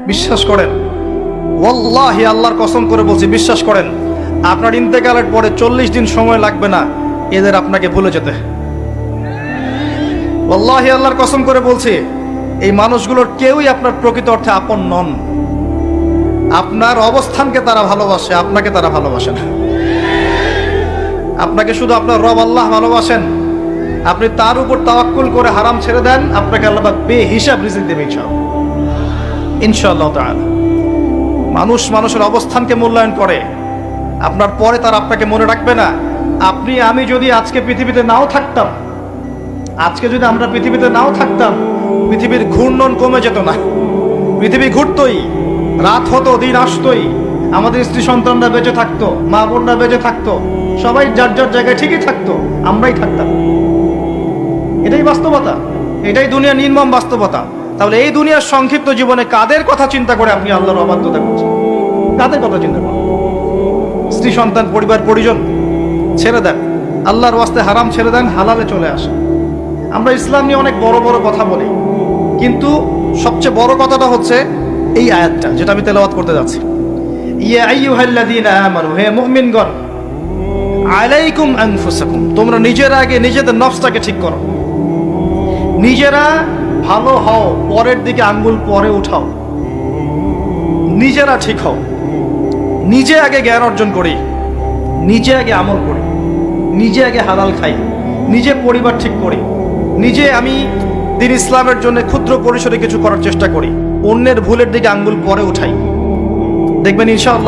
বিশ্বাস করেন, ওয়াল্লাহি আল্লাহর কসম করে বলছি, বিশ্বাস করেন, আপনার ইন্তেকালের পরে 40 দিন সময় লাগবে না এদের আপনাকে ভুলে যেতে। ওয়াল্লাহি আল্লাহর কসম করে বলছি, এই মানুষগুলোর কেউই আপনার প্রকৃত অর্থে আপন নন। আপনার অবস্থানকে তারা ভালোবাসে, আপনাকে তারা ভালোবাসে না। আপনাকে শুধু আপনার রব আল্লাহ ভালোবাসেন। আপনি তার উপর তাওয়াক্কুল করে হারাম ছেড়ে দেন, আপনাকে আল্লাহ পাক বেহিসাব রিজিক দেবে ইনশাআল্লাহ তাআলা। মানুষ মানুষের অবস্থানকে মূল্যায়ন করে, আপনার পরে তার আপনাকে মনে রাখবে না। আপনি আমি যদি আজকে পৃথিবীতে নাও থাকতাম, আজকে যদি আমরা পৃথিবীতে নাও থাকতাম, পৃথিবীর ঘূর্ণন কমে যেত না। পৃথিবী ঘুরতই, রাত হতো, দিন আসতোই, আমাদের স্ত্রী সন্তানরা বেঁচে থাকতো, মা বোনরা বেঁচে থাকতো, সবাই যার যার জায়গায় ঠিকই থাকতো, আমরাই থাকতাম। এটাই বাস্তবতা, এটাই দুনিয়ার নির্মম বাস্তবতা। তাহলে এই দুনিয়ার সংক্ষিপ্ত জীবনে কাদের কথা চিন্তা করে আপনি আল্লাহর অবাধ্যতা করছেন? কাদের কথা চিন্তা করেন? স্ত্রী সন্তান পরিবার পরিজন ছেড়ে দেন, আল্লাহর ওয়াস্তে হারাম ছেড়ে দেন, হালালে চলে আসেন। আমরা ইসলাম নিয়ে অনেক বড় বড় কথা বলি, কিন্তু সবচেয়ে বড় কথাটা হচ্ছে এই আয়াতটা, যেটা আমি তেলাওয়াত করতে যাচ্ছি। ইয়া আইয়ুহাল্লাযীনা আমানু, হে মুমিনগণ, আলাইকুম আনফুসাকুম, তোমরা নিজেরা আগে নিজেদের নফসটাকে ঠিক করো। নিজেরা ভালো হও, পরের দিকে আঙ্গুল পরে উঠাও। নিজেরা ঠিক হও, নিজে আগে জ্ঞান অর্জন করি, নিজে আগে আমল করি, নিজে আগে হালাল খাই, নিজে পরিবার ঠিক করি, নিজে আমি দিন ইসলামের জন্য ক্ষুদ্র পরিসরে কিছু করার চেষ্টা করি, অন্যের ভুলের দিকে আঙ্গুল পরে উঠাই। দেখবেন ইনশাআল্লাহ